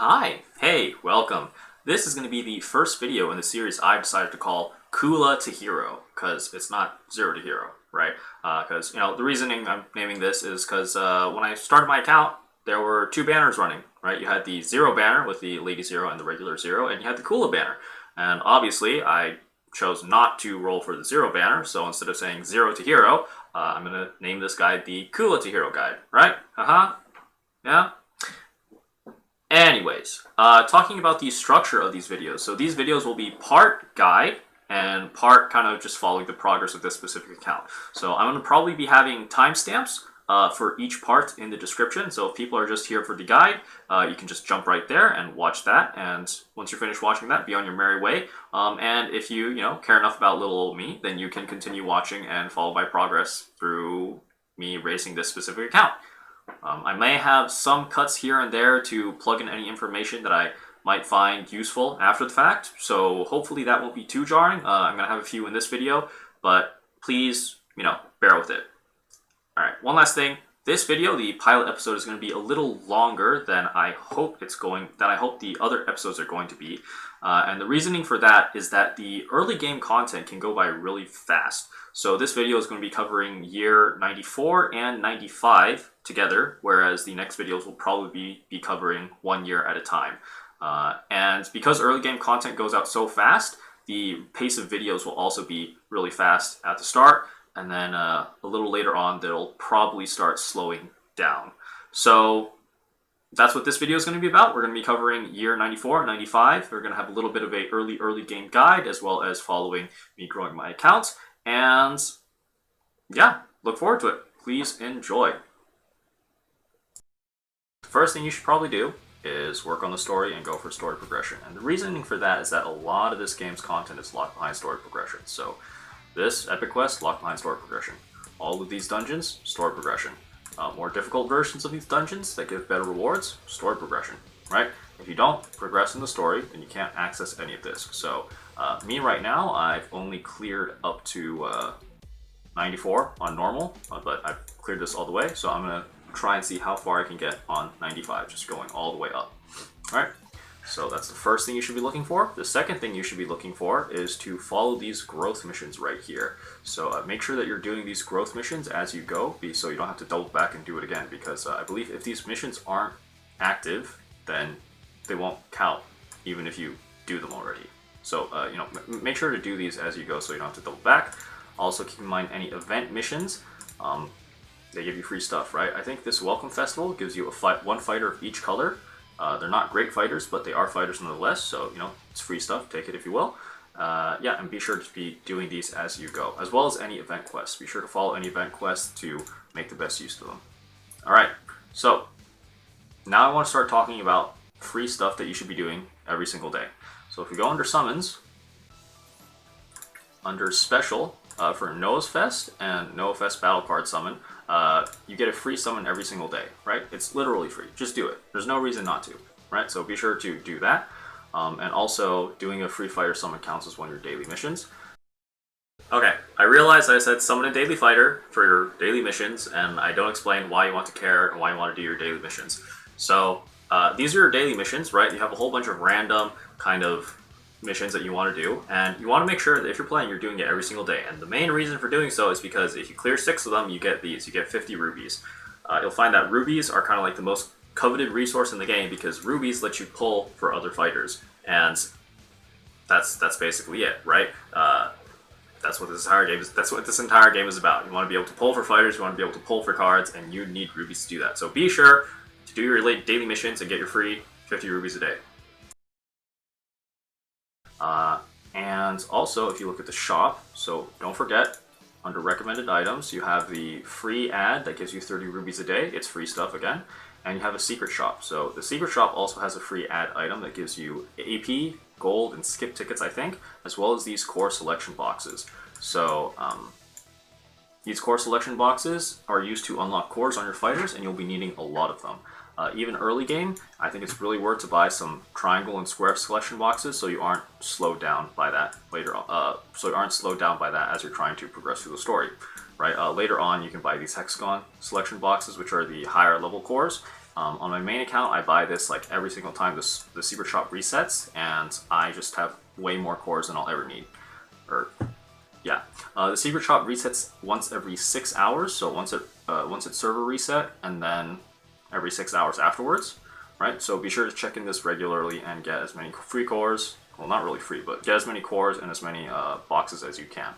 Hi, hey, welcome. This is going to be the first video in the series I decided to call Kula to Hero, because it's not Zero to Hero, right? Because, the reasoning I'm naming this is because when I started my account, there were two banners running, right? You had the Zero banner with the Lady Zero and the regular Zero, and you had the Kula banner. And obviously, I chose not to roll for the Zero banner, so instead of saying Zero to Hero, I'm going to name this guide the Kula to Hero guide, right? Yeah? Anyways, talking about the structure of these videos. So these videos will be part guide and part kind of just following the progress of this specific account. So I'm going to probably be having timestamps for each part in the description. So if people are just here for the guide, you can just jump right there and watch that. And once you're finished watching that, be on your merry way. And if you care enough about little old me, then you can continue watching and follow my progress through me racing this specific account. I may have some cuts here and there to plug in any information that I might find useful after the fact, so hopefully that won't be too jarring. I'm going to have a few in this video, but please, bear with it. Alright, one last thing. This video, the pilot episode, is going to be a little longer than I hope the other episodes are going to be. And the reasoning for that is that the early game content can go by really fast. So this video is going to be covering year 94 and 95 together, whereas the next videos will probably be covering 1 year at a time. And because early game content goes out so fast, the pace of videos will also be really fast at the start, and then a little later on they'll probably start slowing down. So that's what this video is going to be about. We're going to be covering year 94 and 95. We're going to have a little bit of a early game guide, as well as following me growing my account. And yeah, look forward to it. Please enjoy. The first thing you should probably do is work on the story and go for story progression. And the reasoning for that is that a lot of this game's content is locked behind story progression. So this epic quest, locked behind story progression. All of these dungeons, story progression. More difficult versions of these dungeons that give better rewards, story progression, right? If you don't progress in the story, then you can't access any of this. So me right now, I've only cleared up to 94 on normal, but I've cleared this all the way. So I'm going to try and see how far I can get on 95, just going all the way up. All right. So that's the first thing you should be looking for. The second thing you should be looking for is to follow these growth missions right here. So make sure that you're doing these growth missions as you go, so you don't have to double back and do it again, because I believe if these missions aren't active, then they won't count, even if you do them already. So, make sure to do these as you go so you don't have to double back. Also, keep in mind any event missions. They give you free stuff, right? I think this Welcome Festival gives you one fighter of each color. They're not great fighters, but they are fighters nonetheless, so, it's free stuff. Take it if you will. Yeah, and be sure to be doing these as you go, as well as any event quests. Be sure to follow any event quests to make the best use of them. Alright, so now I want to start talking about free stuff that you should be doing every single day. So if we go under Summons, under Special, for Noah's Fest and Noah Fest Battle Card Summon, you get a free summon every single day, right? It's literally free. Just do it. There's no reason not to, right? So be sure to do that. And also, doing a free fighter summon counts as one of your daily missions. Okay, I realize I said summon a daily fighter for your daily missions, and I don't explain why you want to care and why you want to do your daily missions. So these are your daily missions, right? You have a whole bunch of random kind of missions that you want to do, and you want to make sure that if you're playing, you're doing it every single day. And the main reason for doing so is because if you clear 6 of them, you get these. You get 50 rubies. You'll find that rubies are kind of like the most coveted resource in the game, because rubies let you pull for other fighters, and that's basically it, right? That's what this entire game is. That's what this entire game is about. You want to be able to pull for fighters, you want to be able to pull for cards, and you need rubies to do that. So be sure to do your daily missions and get your free 50 rubies a day. And also, if you look at the shop, so don't forget, under recommended items, you have the free ad that gives you 30 rubies a day. It's free stuff again. And you have a secret shop. So the secret shop also has a free ad item that gives you AP, gold, and skip tickets, I think, as well as these core selection boxes. So these core selection boxes are used to unlock cores on your fighters, and you'll be needing a lot of them. Even early game, I think it's really worth to buy some triangle and square selection boxes so you aren't slowed down by that later on. So you aren't slowed down by that as you're trying to progress through the story, right? Later on, you can buy these hexagon selection boxes, which are the higher level cores, On my main account, I buy this like every single time the secret shop resets, and I just have way more cores than I'll ever need. Yeah, the secret shop resets once every 6 hours, so once it's server reset, and then every 6 hours afterwards, right? So be sure to check in this regularly and get as many free cores. Well, not really free, but get as many cores and as many boxes as you can.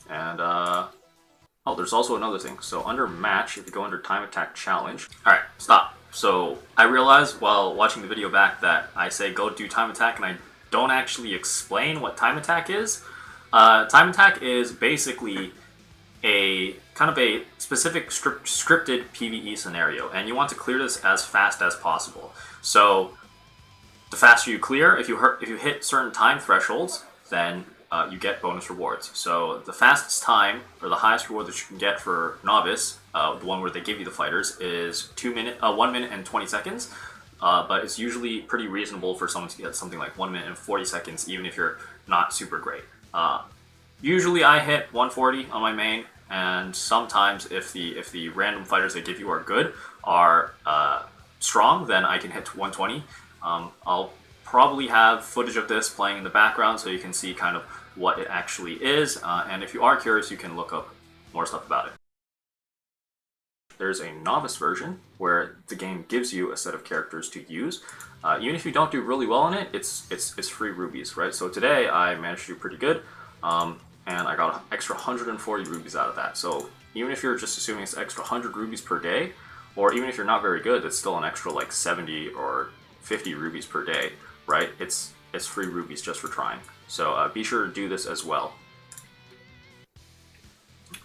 And oh, there's also another thing. So under match, if you go under time attack challenge. All right, stop. So I realized while watching the video back that I say go do time attack, and I don't actually explain what time attack is. Time attack is basically a kind of a specific scripted PvE scenario, and you want to clear this as fast as possible. So the faster you clear, if you hit certain time thresholds, then you get bonus rewards. So the fastest time, or the highest reward that you can get for novice, the one where they give you the fighters, is 1 minute and 20 seconds. But it's usually pretty reasonable for someone to get something like 1 minute and 40 seconds, even if you're not super great. Usually I hit 140 on my main, and sometimes if the random fighters they give you are good, are strong, then I can hit 120. I'll probably have footage of this playing in the background so you can see kind of what it actually is, and if you are curious, you can look up more stuff about it. There's a novice version where the game gives you a set of characters to use. Even if you don't do really well in it, it's free rubies, right? So today I managed to do pretty good, and I got an extra 140 rubies out of that. So even if you're just assuming it's extra 100 rubies per day, or even if you're not very good, it's still an extra like 70 or 50 rubies per day, right? It's free rubies just for trying. So be sure to do this as well.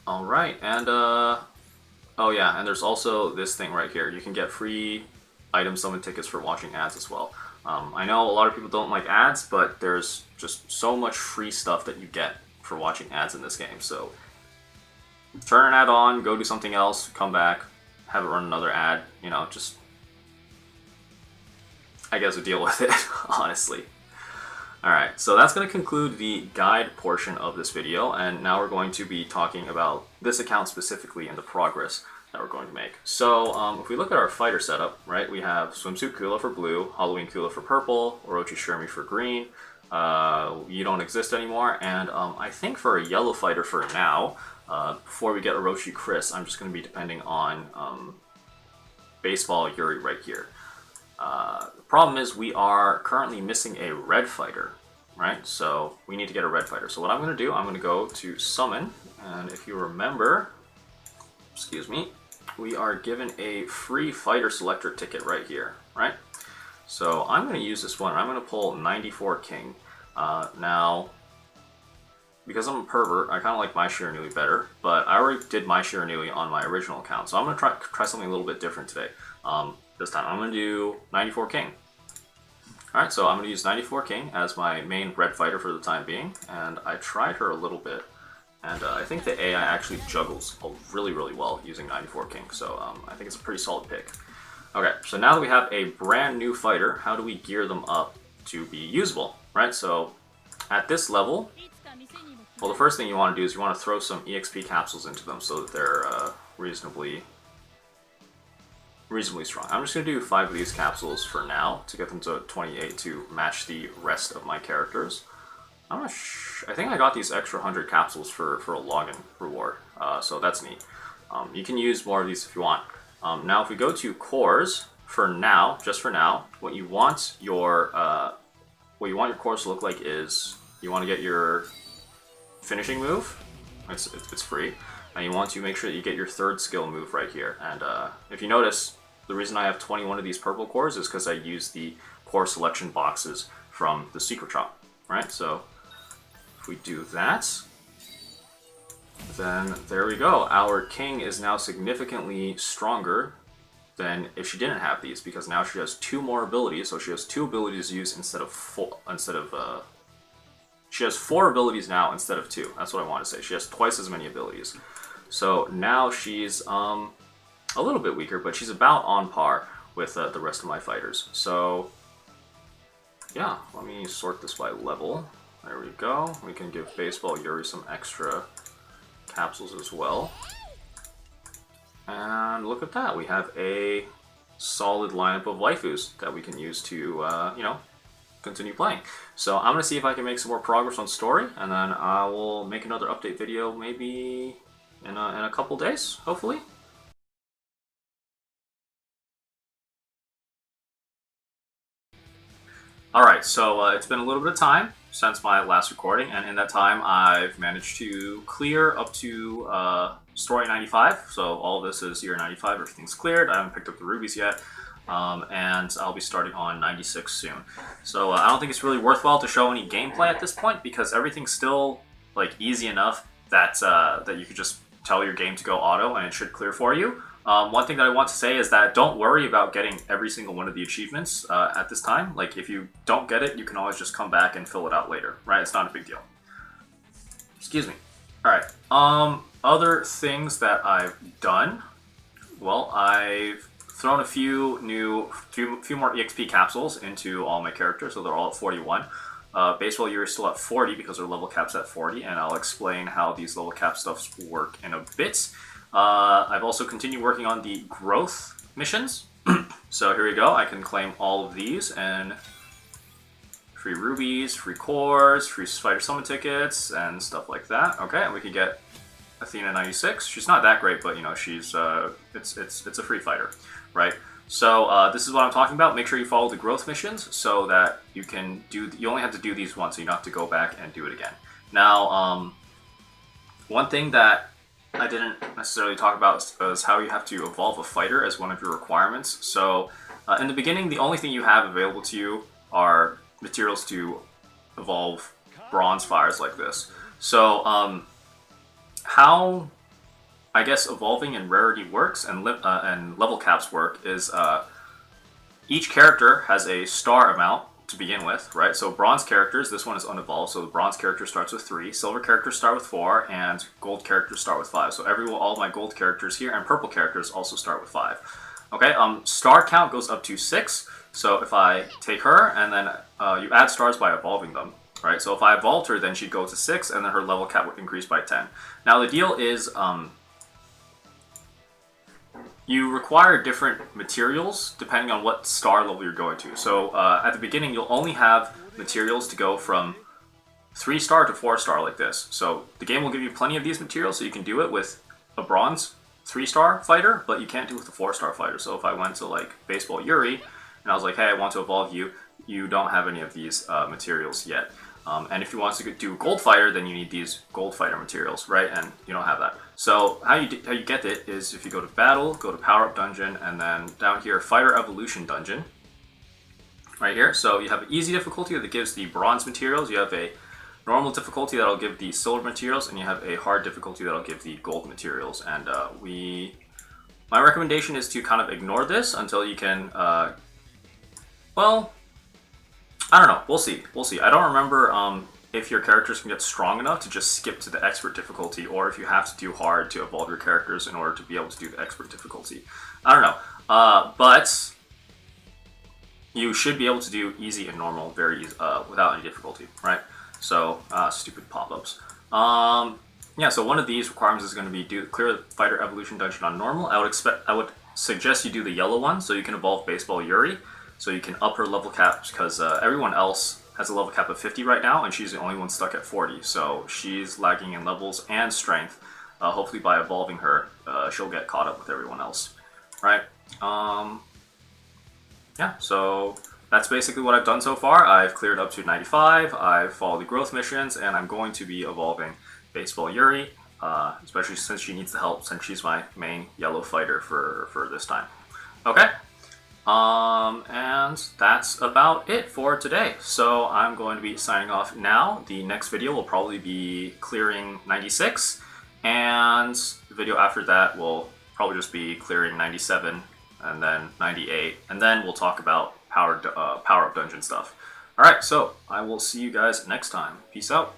All right, and oh yeah, and there's also this thing right here. You can get free item summon tickets for watching ads as well. I know a lot of people don't like ads, but there's just so much free stuff that you get for watching ads in this game. So turn an ad on, go do something else, come back, have it run another ad, you know, just, I guess, deal with it, honestly. Alright, so that's going to conclude the guide portion of this video, and now we're going to be talking about this account specifically and the progress that we're going to make. So if we look at our fighter setup, right, we have Swimsuit Kula for blue, Halloween Kula for purple, Orochi Shermie for green, You Don't Exist Anymore, and I think for a yellow fighter for now, before we get Orochi Chris, I'm just going to be depending on Baseball Yuri right here. The problem is we are currently missing a red fighter, right? So we need to get a red fighter. So what I'm going to do, I'm going to go to summon, and if you remember, excuse me, we are given a free fighter selector ticket right here, right? So I'm going to use this one. I'm going to pull 94 King. Now, because I'm a pervert, I kind of like my Shiranui better, but I already did my Shiranui on my original account, so I'm going to try something a little bit different today. This time I'm going to do 94 King. Alright, so I'm going to use 94 King as my main red fighter for the time being, and I tried her a little bit, and I think the AI actually juggles really, really well using 94 King, so I think it's a pretty solid pick. Okay, so now that we have a brand new fighter, how do we gear them up to be usable, right? So at this level, well, the first thing you want to do is you want to throw some EXP capsules into them so that they're reasonably strong. I'm just going to do 5 of these capsules for now to get them to 28 to match the rest of my characters. I'm not I think I got these extra 100 capsules for a login reward, so that's neat. You can use more of these if you want. Now if we go to cores, for now, just for now, what you want your cores to look like is you want to get your finishing move. It's free. And you want to make sure that you get your third skill move right here. And if you notice, the reason I have 21 of these purple cores is because I use the core selection boxes from the secret shop, right? So if we do that, then there we go. Our king is now significantly stronger than if she didn't have these, because now she has 2 more abilities. So she has 2 abilities to use instead of 4. She has 4 abilities now instead of 2. That's what I want to say. She has twice as many abilities. So now she's a little bit weaker, but she's about on par with the rest of my fighters. So yeah, let me sort this by level. There we go. We can give Baseball Yuri some extra capsules as well. And look at that, we have a solid lineup of waifus that we can use to, you know, continue playing. So I'm going to see if I can make some more progress on story, and then I will make another update video maybe in a couple days, hopefully. Alright, so it's been a little bit of time since my last recording, and in that time I've managed to clear up to story 95, so all of this is year 95, everything's cleared. I haven't picked up the rubies yet, and I'll be starting on 96 soon. So I don't think it's really worthwhile to show any gameplay at this point, because everything's still like easy enough that, that you could just tell your game to go auto and it should clear for you. One thing that I want to say is that don't worry about getting every single one of the achievements at this time. Like, if you don't get it, you can always just come back and fill it out later, right? It's not a big deal. Excuse me. Alright, other things that I've done. Well, I've thrown a few more EXP capsules into all my characters, so they're all at 41. Baseball Yuri is still at 40 because their level cap's at 40, and I'll explain how these level cap stuffs work in a bit. I've also continued working on the growth missions. So here we go. I can claim all of these and free rubies, free cores, free fighter summon tickets, and stuff like that. Okay, and we can get Athena 96. She's not that great, but you know, she's it's a free fighter, right? So this is what I'm talking about. Make sure you follow the growth missions so that you can do. You only have to do these once, so you don't have to go back and do it again. Now, one thing that I didn't necessarily talk about is how you have to evolve a fighter as one of your requirements. So in the beginning, the only thing you have available to you are materials to evolve bronze fires like this. So how, I guess, evolving and rarity works and level caps work is each character has a star amount to begin with, right? So bronze characters, this one is unevolved, so the bronze character starts with 3, silver characters start with 4, and gold characters start with 5. So all my gold characters here and purple characters also start with 5. Okay, star count goes up to 6, so if I take her and then you add stars by evolving them, right? So if I evolved her, then she'd go to 6, and then her level cap would increase by 10. Now the deal is, you require different materials depending on what star level you're going to. So at the beginning, you'll only have materials to go from 3-star to 4-star like this. So the game will give you plenty of these materials, so you can do it with a bronze 3-star fighter, but you can't do it with a 4-star fighter. So if I went to like Baseball Yuri, and I was like, hey, I want to evolve you, you don't have any of these materials yet. And if you want to do gold fighter, then you need these gold fighter materials, right? And you don't have that. So how you get it is if you go to battle, go to power up dungeon, and then down here fighter evolution dungeon, right here. So you have an easy difficulty that gives the bronze materials. You have a normal difficulty that'll give the silver materials, and you have a hard difficulty that'll give the gold materials. And my recommendation is to kind of ignore this until you can, well, I don't know. We'll see. We'll see. I don't remember if your characters can get strong enough to just skip to the expert difficulty, or if you have to do hard to evolve your characters in order to be able to do the expert difficulty. I don't know. But you should be able to do easy and normal very easy, without any difficulty, right? So stupid pop-ups. Yeah. So one of these requirements is going to be clear the fighter evolution dungeon on normal. I would suggest you do the yellow one so you can evolve Baseball Yuri. So you can up her level cap, because everyone else has a level cap of 50 right now, and she's the only one stuck at 40. So she's lagging in levels and strength. Hopefully by evolving her, she'll get caught up with everyone else, right? Yeah, so that's basically what I've done so far. I've cleared up to 95, I've followed the growth missions, and I'm going to be evolving Baseball Yuri, especially since she needs the help, since she's my main yellow fighter for this time. Okay? And that's about it for today. So I'm going to be signing off now. The next video will probably be clearing 96, and the video after that will probably just be clearing 97, and then 98, and then we'll talk about power-up dungeon stuff. Alright, so I will see you guys next time. Peace out.